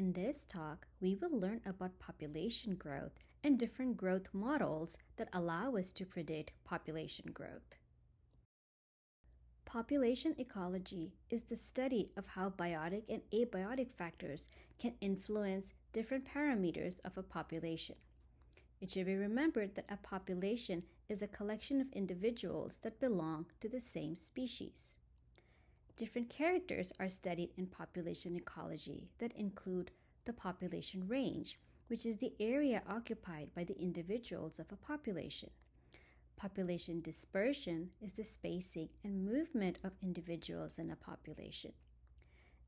In this talk, we will learn about population growth and different growth models that allow us to predict population growth. Population ecology is the study of how biotic and abiotic factors can influence different parameters of a population. It should be remembered that a population is a collection of individuals that belong to the same species. Different characters are studied in population ecology that include the population range, which is the area occupied by the individuals of a population. Population dispersion is the spacing and movement of individuals in a population.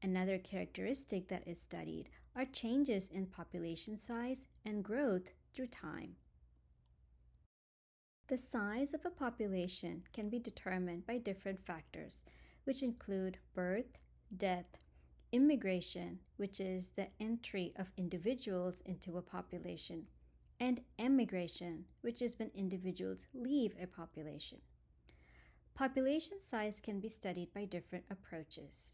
Another characteristic that is studied are changes in population size and growth through time. The size of a population can be determined by different factors, which include birth, death, immigration, which is the entry of individuals into a population, and emigration, which is when individuals leave a population. Population size can be studied by different approaches.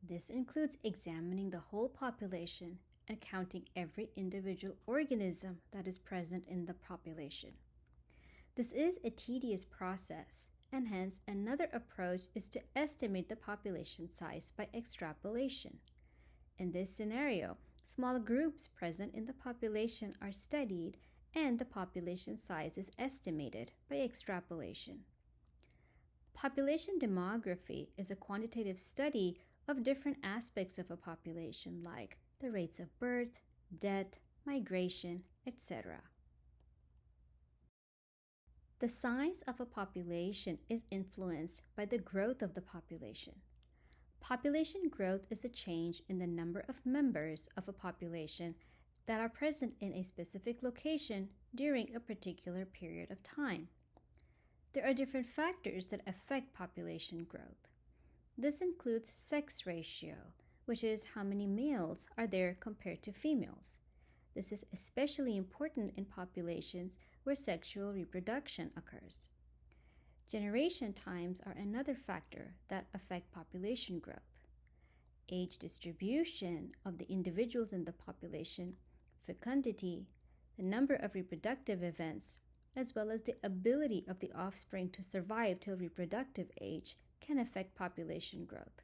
This includes examining the whole population and counting every individual organism that is present in the population. This is a tedious process, and hence another approach is to estimate the population size by extrapolation. In this scenario, small groups present in the population are studied and the population size is estimated by extrapolation. Population demography is a quantitative study of different aspects of a population like the rates of birth, death, migration, etc. The size of a population is influenced by the growth of the population. Population growth is a change in the number of members of a population that are present in a specific location during a particular period of time. There are different factors that affect population growth. This includes sex ratio, which is how many males are there compared to females. This is especially important in populations where sexual reproduction occurs. Generation times are another factor that affect population growth. Age distribution of the individuals in the population, fecundity, the number of reproductive events, as well as the ability of the offspring to survive till reproductive age can affect population growth.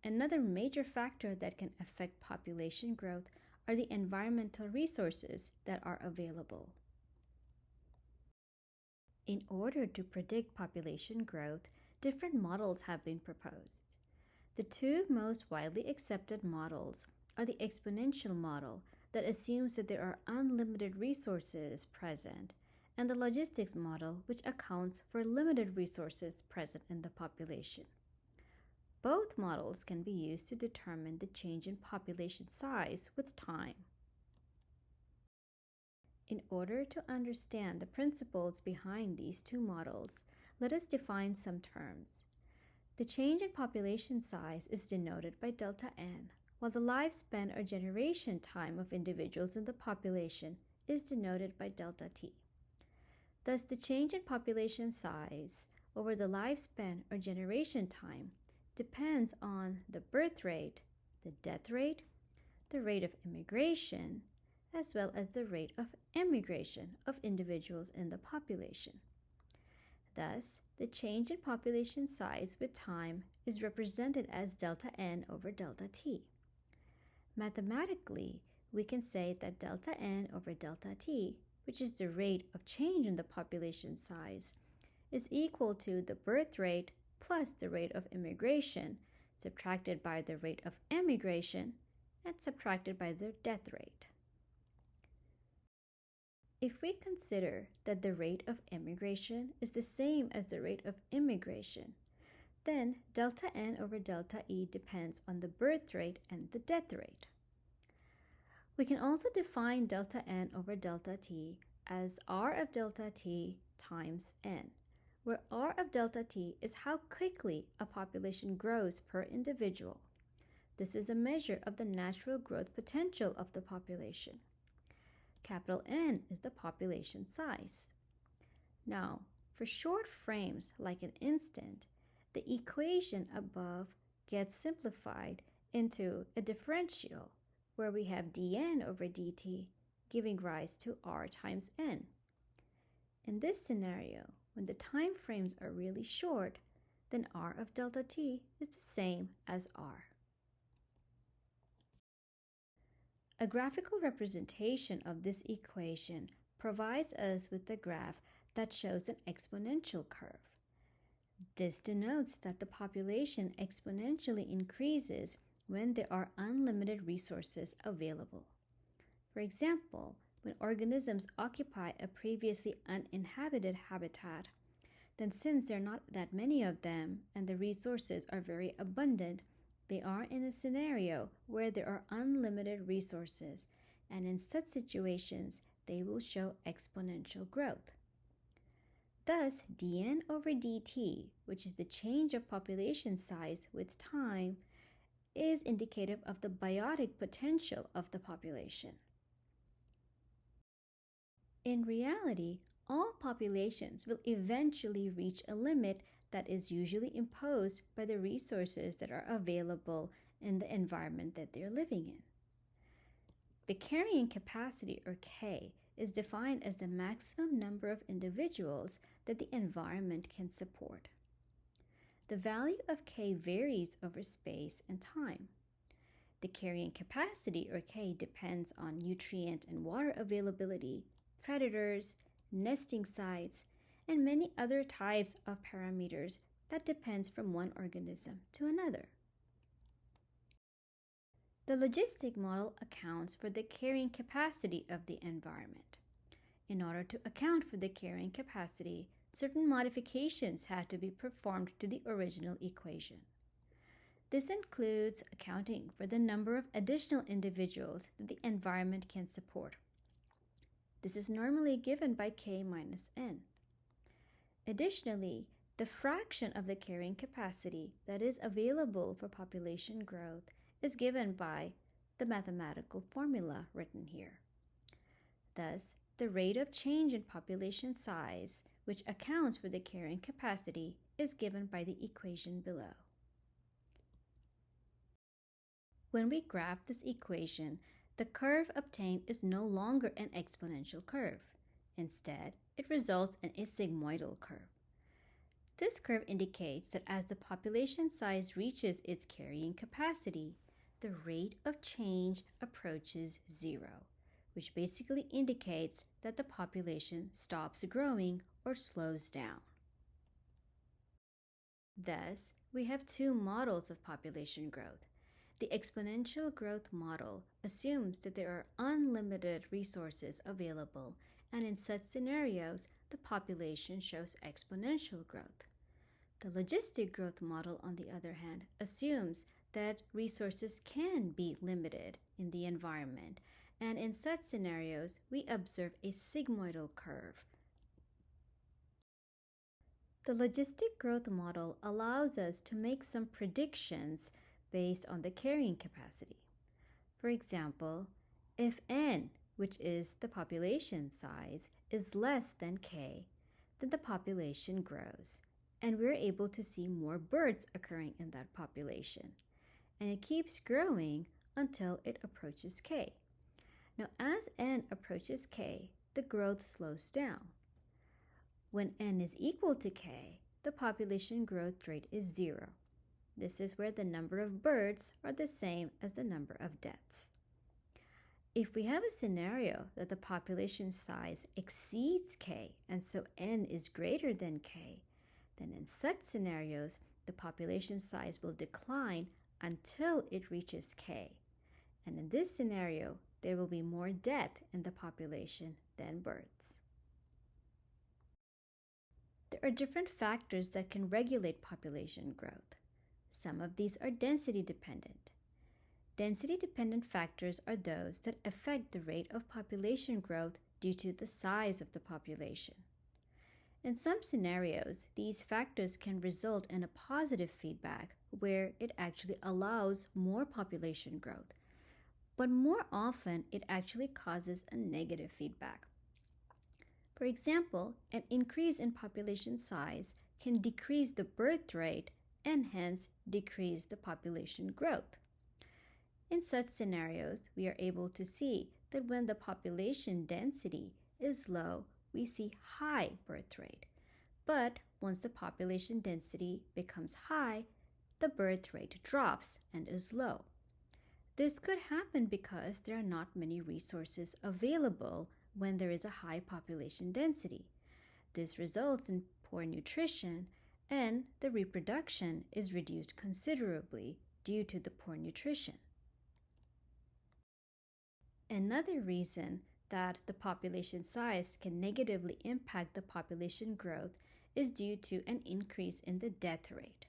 Another major factor that can affect population growth are the environmental resources that are available. In order to predict population growth, different models have been proposed. The two most widely accepted models are the exponential model that assumes that there are unlimited resources present, and the logistics model which accounts for limited resources present in the population. Both models can be used to determine the change in population size with time. In order to understand the principles behind these two models, let us define some terms. The change in population size is denoted by delta n, while the lifespan or generation time of individuals in the population is denoted by delta t. Thus, the change in population size over the lifespan or generation time depends on the birth rate, the death rate, the rate of immigration, as well as the rate of emigration of individuals in the population. Thus, the change in population size with time is represented as delta n over delta t. Mathematically, we can say that delta n over delta t, which is the rate of change in the population size, is equal to the birth rate plus the rate of immigration, subtracted by the rate of emigration, and subtracted by the death rate. If we consider that the rate of emigration is the same as the rate of immigration, then delta n over delta e depends on the birth rate and the death rate. We can also define delta n over delta t as r of delta t times n, where r of delta t is how quickly a population grows per individual. This is a measure of the natural growth potential of the population. Capital N is the population size. Now, for short frames like an instant, the equation above gets simplified into a differential where we have dn over dt giving rise to r times n. In this scenario, when the time frames are really short, then r of delta t is the same as r. A graphical representation of this equation provides us with a graph that shows an exponential curve. This denotes that the population exponentially increases when there are unlimited resources available. For example, when organisms occupy a previously uninhabited habitat, then since there are not that many of them and the resources are very abundant, they are in a scenario where there are unlimited resources, and in such situations, they will show exponential growth. Thus, dn over dt, which is the change of population size with time, is indicative of the biotic potential of the population. In reality, all populations will eventually reach a limit that is usually imposed by the resources that are available in the environment that they're living in. The carrying capacity, or K, is defined as the maximum number of individuals that the environment can support. The value of K varies over space and time. The carrying capacity, or K, depends on nutrient and water availability, predators, nesting sites, and many other types of parameters that depends from one organism to another. The logistic model accounts for the carrying capacity of the environment. In order to account for the carrying capacity, certain modifications had to be performed to the original equation. This includes accounting for the number of additional individuals that the environment can support. This is normally given by k minus n. Additionally, the fraction of the carrying capacity that is available for population growth is given by the mathematical formula written here. Thus, the rate of change in population size, which accounts for the carrying capacity, is given by the equation below. When we graph this equation, the curve obtained is no longer an exponential curve. Instead, it results in a sigmoidal curve. This curve indicates that as the population size reaches its carrying capacity, the rate of change approaches zero, which basically indicates that the population stops growing or slows down. Thus, we have two models of population growth. The exponential growth model assumes that there are unlimited resources available, and in such scenarios, the population shows exponential growth. The logistic growth model, on the other hand, assumes that resources can be limited in the environment, and in such scenarios, we observe a sigmoidal curve. The logistic growth model allows us to make some predictions based on the carrying capacity. For example, if n, which is the population size, is less than k, then the population grows, and we're able to see more birds occurring in that population. And it keeps growing until it approaches k. Now, as n approaches k, the growth slows down. When n is equal to k, the population growth rate is 0. This is where the number of birds are the same as the number of deaths. If we have a scenario that the population size exceeds k, and so n is greater than k, then in such scenarios, the population size will decline until it reaches k. And in this scenario, there will be more death in the population than birds. There are different factors that can regulate population growth. Some of these are density dependent. Density dependent factors are those that affect the rate of population growth due to the size of the population. In some scenarios, these factors can result in a positive feedback where it actually allows more population growth, but more often it actually causes a negative feedback. For example, an increase in population size can decrease the birth rate and hence decrease the population growth. In such scenarios, we are able to see that when the population density is low, we see high birth rate. But once the population density becomes high, the birth rate drops and is low. This could happen because there are not many resources available when there is a high population density. This results in poor nutrition, and the reproduction is reduced considerably due to the poor nutrition. Another reason that the population size can negatively impact the population growth is due to an increase in the death rate.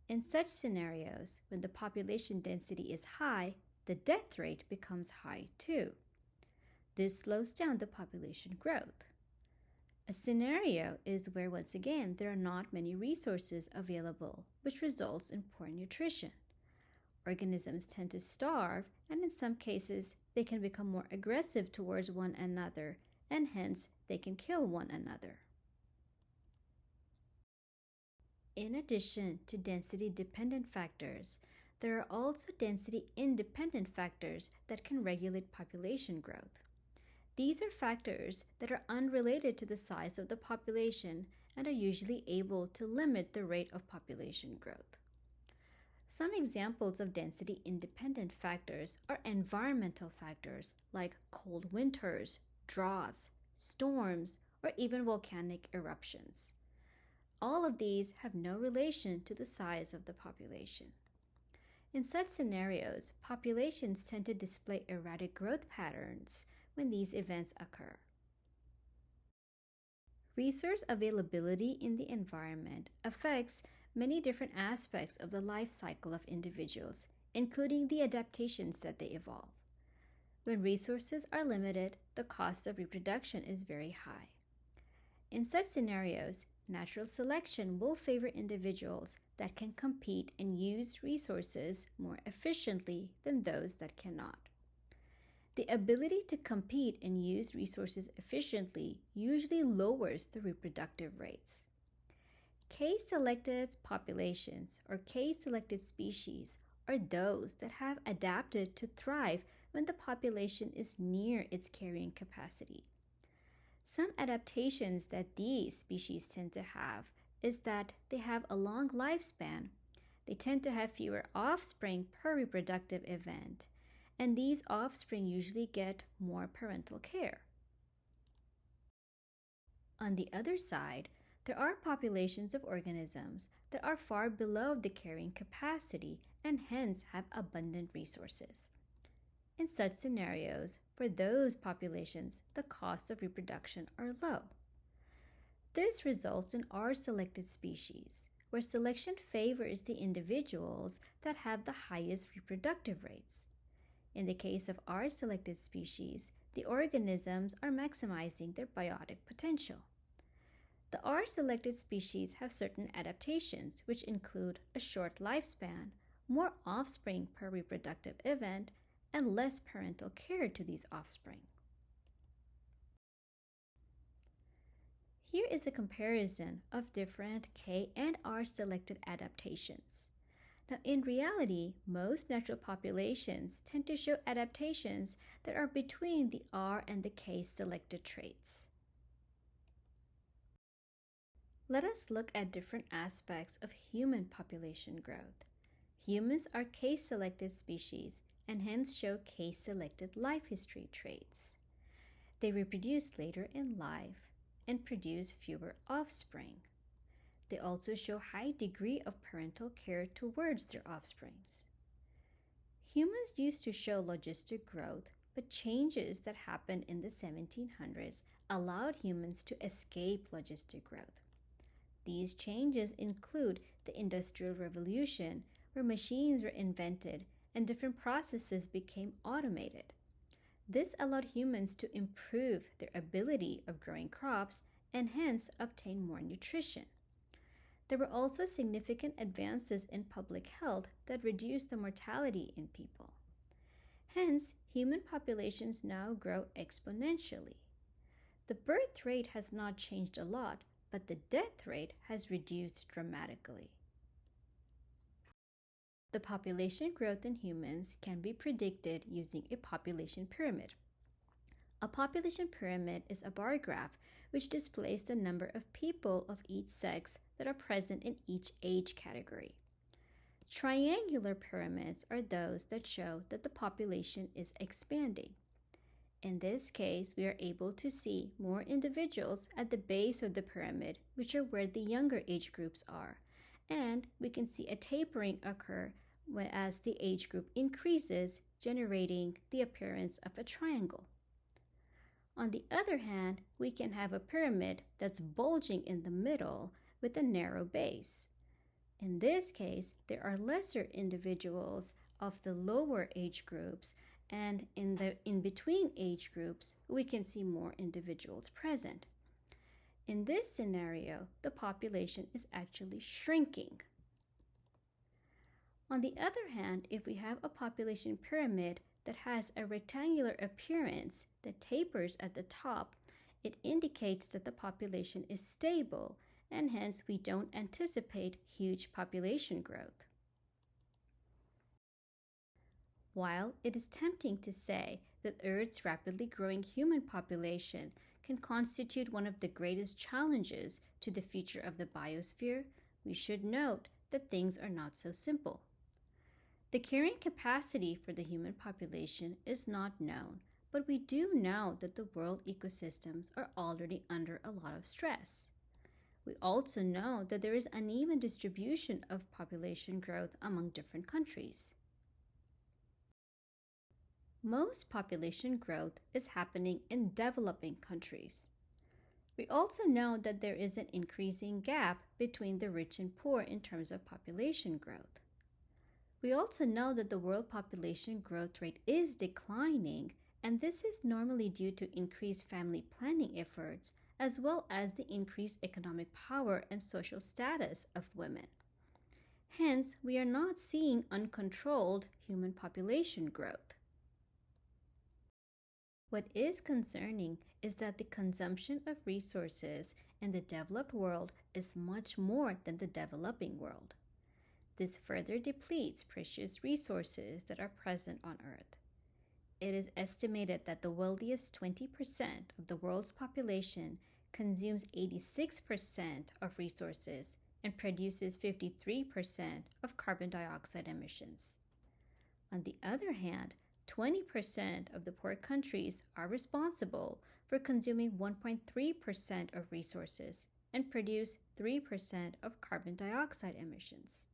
In such scenarios, when the population density is high, the death rate becomes high too. This slows down the population growth. A scenario is where, once again, there are not many resources available, which results in poor nutrition. Organisms tend to starve, and in some cases, they can become more aggressive towards one another, and hence they can kill one another. In addition to density-dependent factors, there are also density-independent factors that can regulate population growth. These are factors that are unrelated to the size of the population and are usually able to limit the rate of population growth. Some examples of density-independent factors are environmental factors like cold winters, droughts, storms, or even volcanic eruptions. All of these have no relation to the size of the population. In such scenarios, populations tend to display erratic growth patterns when these events occur. Resource availability in the environment affects many different aspects of the life cycle of individuals, including the adaptations that they evolve. When resources are limited, the cost of reproduction is very high. In such scenarios, natural selection will favor individuals that can compete and use resources more efficiently than those that cannot. The ability to compete and use resources efficiently usually lowers the reproductive rates. Case-selected populations or case-selected species are those that have adapted to thrive when the population is near its carrying capacity. Some adaptations that these species tend to have is that they have a long lifespan. They tend to have fewer offspring per reproductive event, and these offspring usually get more parental care. On the other side, there are populations of organisms that are far below the carrying capacity and hence have abundant resources. In such scenarios, for those populations, the costs of reproduction are low. This results in R-selected species, where selection favors the individuals that have the highest reproductive rates. In the case of R-selected species, the organisms are maximizing their biotic potential. The R-selected species have certain adaptations, which include a short lifespan, more offspring per reproductive event, and less parental care to these offspring. Here is a comparison of different K and R selected adaptations. Now, in reality, most natural populations tend to show adaptations that are between the R and the K selected traits. Let us look at different aspects of human population growth. Humans are case-selected species and hence show case-selected life history traits. They reproduce later in life and produce fewer offspring. They also show high degree of parental care towards their offsprings. Humans used to show logistic growth, but changes that happened in the 1700s allowed humans to escape logistic growth. These changes include the Industrial Revolution, where machines were invented and different processes became automated. This allowed humans to improve their ability of growing crops and hence obtain more nutrition. There were also significant advances in public health that reduced the mortality in people. Hence, human populations now grow exponentially. The birth rate has not changed a lot, but the death rate has reduced dramatically. The population growth in humans can be predicted using a population pyramid. A population pyramid is a bar graph which displays the number of people of each sex that are present in each age category. Triangular pyramids are those that show that the population is expanding. In this case, we are able to see more individuals at the base of the pyramid, which are where the younger age groups are, and we can see a tapering occur as the age group increases, generating the appearance of a triangle. On the other hand, we can have a pyramid that's bulging in the middle with a narrow base. In this case, there are lesser individuals of the lower age groups, and in the in-between age groups, we can see more individuals present. In this scenario, the population is actually shrinking. On the other hand, if we have a population pyramid that has a rectangular appearance that tapers at the top, it indicates that the population is stable, and hence we don't anticipate huge population growth. While it is tempting to say that Earth's rapidly growing human population can constitute one of the greatest challenges to the future of the biosphere, we should note that things are not so simple. The carrying capacity for the human population is not known, but we do know that the world ecosystems are already under a lot of stress. We also know that there is uneven distribution of population growth among different countries. Most population growth is happening in developing countries. We also know that there is an increasing gap between the rich and poor in terms of population growth. We also know that the world population growth rate is declining, and this is normally due to increased family planning efforts as well as the increased economic power and social status of women. Hence, we are not seeing uncontrolled human population growth. What is concerning is that the consumption of resources in the developed world is much more than the developing world. This further depletes precious resources that are present on Earth. It is estimated that the wealthiest 20% of the world's population consumes 86% of resources and produces 53% of carbon dioxide emissions. On the other hand, 20% of the poor countries are responsible for consuming 1.3% of resources and produce 3% of carbon dioxide emissions.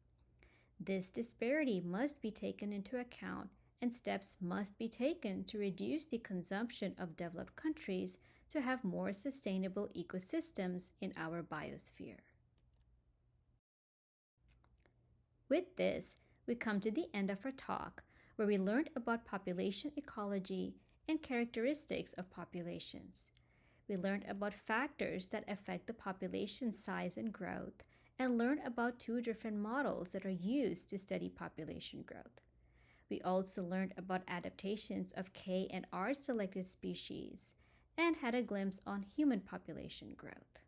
This disparity must be taken into account, and steps must be taken to reduce the consumption of developed countries to have more sustainable ecosystems in our biosphere. With this, we come to the end of our talk, where we learned about population ecology and characteristics of populations. We learned about factors that affect the population size and growth, and learned about two different models that are used to study population growth. We also learned about adaptations of K and R selected species, and had a glimpse on human population growth.